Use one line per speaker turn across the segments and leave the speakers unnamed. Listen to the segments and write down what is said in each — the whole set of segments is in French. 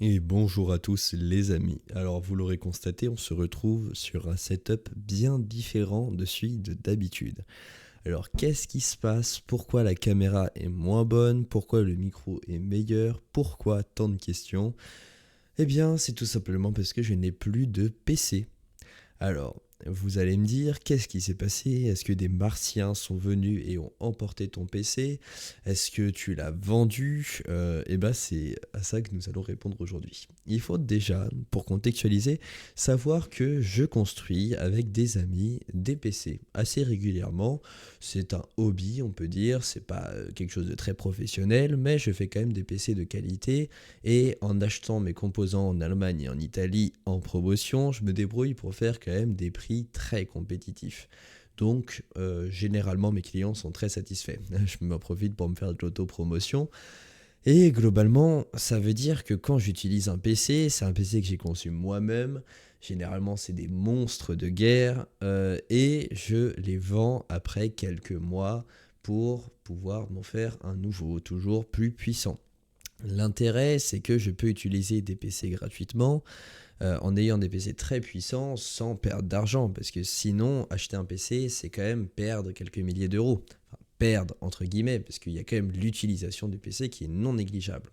Et bonjour à tous les amis. Alors vous l'aurez constaté, on se retrouve sur un setup bien différent de celui de d'habitude. Alors qu'est-ce qui se passe? Pourquoi la caméra est moins bonne? Pourquoi le micro est meilleur? Pourquoi tant de questions? Eh bien c'est tout simplement parce que je n'ai plus de PC. Alors, vous allez me dire, qu'est-ce qui s'est passé? Est-ce que des martiens sont venus et ont emporté ton PC? Est-ce que tu l'as vendu? Eh ben, c'est à ça que nous allons répondre aujourd'hui. Il faut déjà, pour contextualiser, savoir que je construis avec des amis des PC assez régulièrement. C'est un hobby, on peut dire. C'est pas quelque chose de très professionnel, mais je fais quand même des PC de qualité et en achetant mes composants en Allemagne et en Italie en promotion, je me débrouille pour faire quand même des prix très compétitifs. Donc, généralement, mes clients sont très satisfaits. Je m'en profite pour me faire de l'auto-promotion. Et globalement, ça veut dire que quand j'utilise un PC, c'est un PC que j'ai conçu moi-même. Généralement, c'est des monstres de guerre. Et je les vends après quelques mois pour pouvoir m'en faire un nouveau, toujours plus puissant. L'intérêt, c'est que je peux utiliser des PC gratuitement en ayant des PC très puissants sans perdre d'argent. Parce que sinon, acheter un PC, c'est quand même perdre quelques milliers d'euros. Enfin, perdre entre guillemets, parce qu'il y a quand même l'utilisation du PC qui est non négligeable.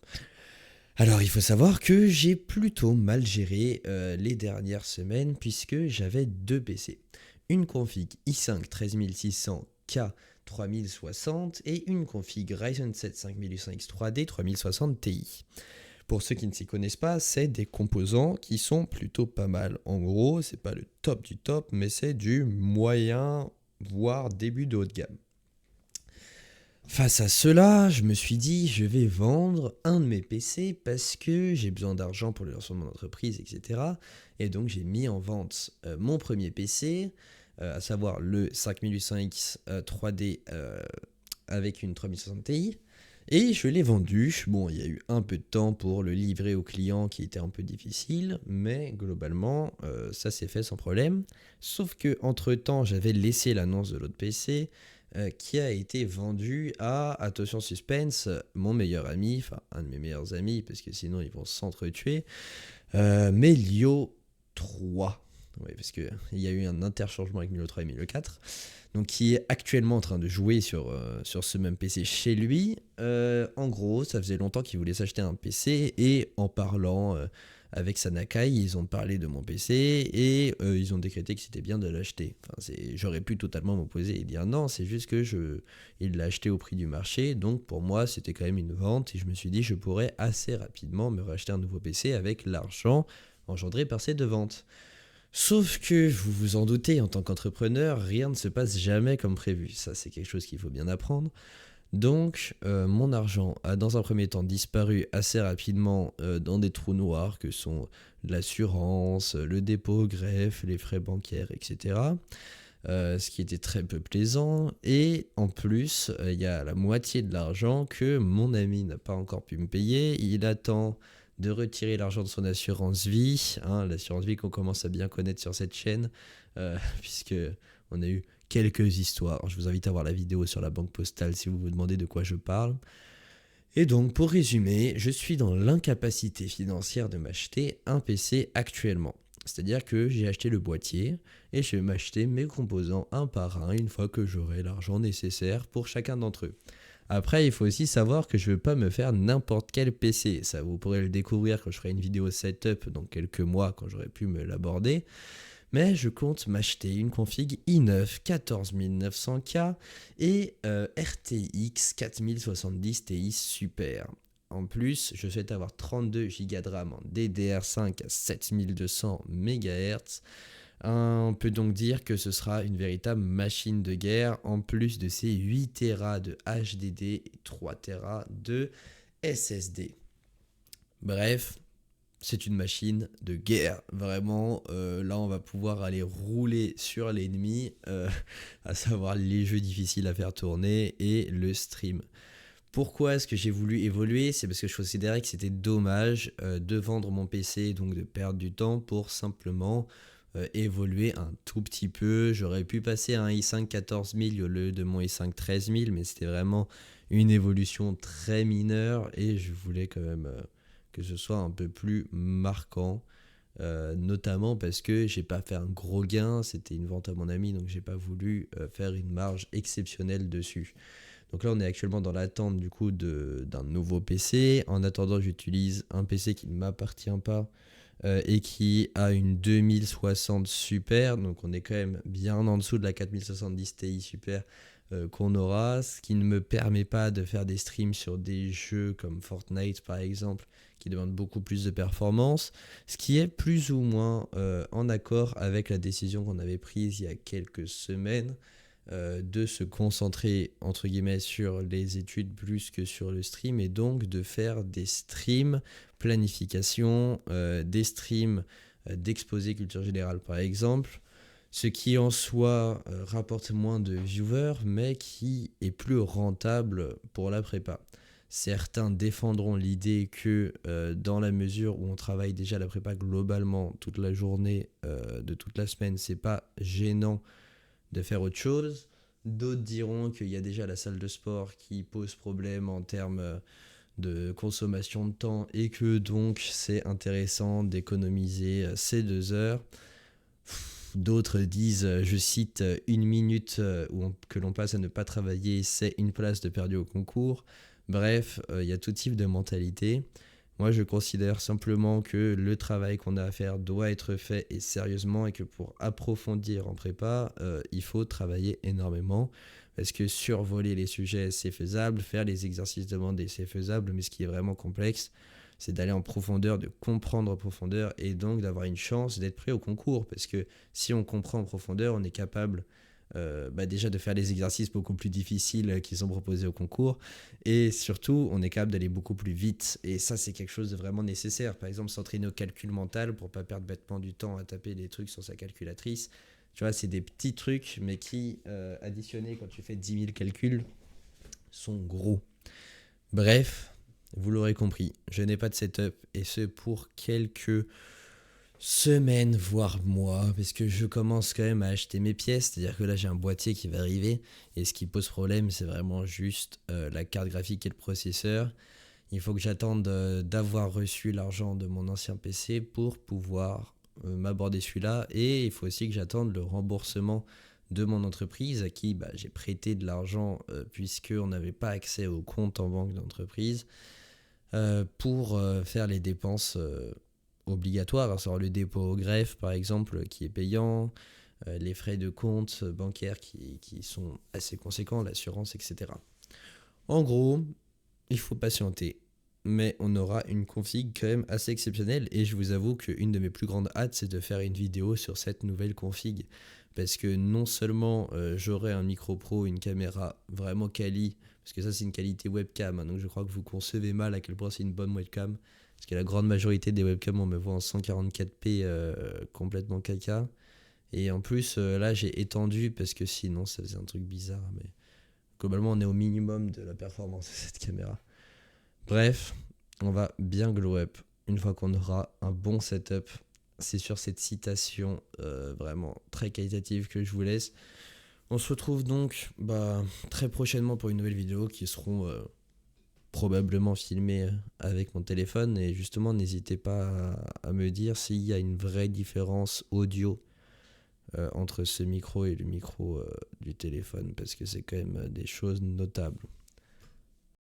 Alors, il faut savoir que j'ai plutôt mal géré les dernières semaines puisque j'avais deux PC. Une config i5 13600K 3060 et une config Ryzen 7 5800X 3D 3060 Ti. Pour ceux qui ne s'y connaissent pas, c'est des composants qui sont plutôt pas mal. En gros, c'est pas le top du top, mais c'est du moyen, voire début de haut de gamme. Face à cela, je me suis dit, je vais vendre un de mes PC parce que j'ai besoin d'argent pour le lancement de mon entreprise, etc. Et donc, j'ai mis en vente mon premier PC, à savoir le 5800X 3D avec une 3060 Ti. Et je l'ai vendu. Bon, il y a eu un peu de temps pour le livrer au client qui était un peu difficile, mais globalement, ça s'est fait sans problème. Sauf que entre-temps, j'avais laissé l'annonce de l'autre PC qui a été vendu à, attention suspense, mon meilleur ami, enfin un de mes meilleurs amis, parce que sinon ils vont s'entretuer, Melio 3. Oui, parce qu'il y a eu un interchangement avec Melio 3 et Melio 4 donc qui est actuellement en train de jouer sur ce même PC chez lui. En gros, ça faisait longtemps qu'il voulait s'acheter un PC et en parlant avec Sanakai, ils ont parlé de mon PC et ils ont décrété que c'était bien de l'acheter. Enfin, j'aurais pu totalement m'opposer et dire non, c'est juste que il l'a acheté au prix du marché, donc pour moi c'était quand même une vente et je me suis dit je pourrais assez rapidement me racheter un nouveau PC avec l'argent engendré par ces deux ventes. Sauf que, vous vous en doutez, en tant qu'entrepreneur, rien ne se passe jamais comme prévu. Ça, c'est quelque chose qu'il faut bien apprendre. Donc, mon argent a dans un premier temps disparu assez rapidement dans des trous noirs que sont l'assurance, le dépôt, greffe, les frais bancaires, etc. Ce qui était très peu plaisant. Et en plus, il y a la moitié de l'argent que mon ami n'a pas encore pu me payer. Il attend de retirer l'argent de son assurance vie, hein, l'assurance vie qu'on commence à bien connaître sur cette chaîne, puisque on a eu quelques histoires. Je vous invite à voir la vidéo sur la banque postale si vous vous demandez de quoi je parle. Et donc, pour résumer, je suis dans l'incapacité financière de m'acheter un PC actuellement. C'est-à-dire que j'ai acheté le boîtier et je vais m'acheter mes composants un par un une fois que j'aurai l'argent nécessaire pour chacun d'entre eux. Après, il faut aussi savoir que je ne veux pas me faire n'importe quel PC. Ça, vous pourrez le découvrir quand je ferai une vidéo setup dans quelques mois, quand j'aurai pu me l'aborder. Mais je compte m'acheter une config i9 14900K et RTX 4070 Ti Super. En plus, je souhaite avoir 32 Go de RAM en DDR5 à 7200 MHz. On peut donc dire que ce sera une véritable machine de guerre en plus de ses 8 Tera de HDD et 3 Tera de SSD. Bref, c'est une machine de guerre. Vraiment, là, on va pouvoir aller rouler sur l'ennemi, à savoir les jeux difficiles à faire tourner et le stream. Pourquoi est-ce que j'ai voulu évoluer? C'est parce que je considérais que c'était dommage de vendre mon PC, donc de perdre du temps pour simplement évoluer un tout petit peu. J'aurais pu passer à un i5 14000 au lieu de mon i5 13000, mais c'était vraiment une évolution très mineure et je voulais quand même que ce soit un peu plus marquant. Notamment parce que j'ai pas fait un gros gain, c'était une vente à mon ami, donc j'ai pas voulu faire une marge exceptionnelle dessus. Donc là, on est actuellement dans l'attente du coup d'un nouveau PC. En attendant, j'utilise un PC qui ne m'appartient pas et qui a une 2060 Super. Donc on est quand même bien en dessous de la 4070 Ti Super qu'on aura, ce qui ne me permet pas de faire des streams sur des jeux comme Fortnite par exemple, qui demandent beaucoup plus de performance, ce qui est plus ou moins en accord avec la décision qu'on avait prise il y a quelques semaines de se concentrer entre guillemets sur les études plus que sur le stream, et donc de faire des streams planification, des streams d'exposé culture générale par exemple, ce qui en soi rapporte moins de viewers mais qui est plus rentable pour la prépa. Certains défendront l'idée que dans la mesure où on travaille déjà la prépa globalement toute la journée de toute la semaine, c'est pas gênant de faire autre chose. D'autres diront qu'il y a déjà la salle de sport qui pose problème en termes de consommation de temps et que donc c'est intéressant d'économiser ces 2 heures. D'autres disent, je cite, une minute que l'on passe à ne pas travailler, c'est une place de perdu au concours. Bref, il y a tout type de mentalité. Moi, je considère simplement que le travail qu'on a à faire doit être fait et sérieusement, et que pour approfondir en prépa, il faut travailler énormément. Parce que survoler les sujets, c'est faisable, faire les exercices demandés, c'est faisable, mais ce qui est vraiment complexe, c'est d'aller en profondeur, de comprendre en profondeur, et donc d'avoir une chance d'être prêt au concours. Parce que si on comprend en profondeur, on est capable déjà de faire les exercices beaucoup plus difficiles qui sont proposés au concours, et surtout on est capable d'aller beaucoup plus vite, et ça c'est quelque chose de vraiment nécessaire. Par exemple, s'entraîner au calcul mental pour pas perdre bêtement du temps à taper des trucs sur sa calculatrice, tu vois, c'est des petits trucs mais qui additionnés quand tu fais 10 000 calculs sont gros. Bref, vous l'aurez compris, je n'ai pas de setup, et ce pour quelques semaines, voire mois, parce que je commence quand même à acheter mes pièces, c'est-à-dire que là j'ai un boîtier qui va arriver, et ce qui pose problème c'est vraiment juste la carte graphique et le processeur. Il faut que j'attende d'avoir reçu l'argent de mon ancien PC pour pouvoir m'aborder celui-là, et il faut aussi que j'attende le remboursement de mon entreprise à qui j'ai prêté de l'argent puisqu'on n'avait pas accès au compte en banque d'entreprise pour faire les dépenses obligatoires, à savoir le dépôt au greffe par exemple qui est payant, les frais de compte bancaire qui sont assez conséquents, l'assurance, etc. En gros, il faut patienter, mais on aura une config quand même assez exceptionnelle, et je vous avoue qu'une de mes plus grandes hâtes c'est de faire une vidéo sur cette nouvelle config, parce que non seulement j'aurai un micro pro, une caméra vraiment quali, parce que ça c'est une qualité webcam, hein, donc je crois que vous concevez mal à quel point c'est une bonne webcam, parce que la grande majorité des webcams on me voit en 144p complètement caca, et en plus là j'ai étendu parce que sinon ça faisait un truc bizarre, mais globalement on est au minimum de la performance de cette caméra. Bref, on va bien glow up une fois qu'on aura un bon setup. C'est sur cette citation vraiment très qualitative que je vous laisse. On se retrouve donc très prochainement pour une nouvelle vidéo qui seront probablement filmées avec mon téléphone. Et justement, n'hésitez pas à me dire s'il y a une vraie différence audio entre ce micro et le micro du téléphone, parce que c'est quand même des choses notables.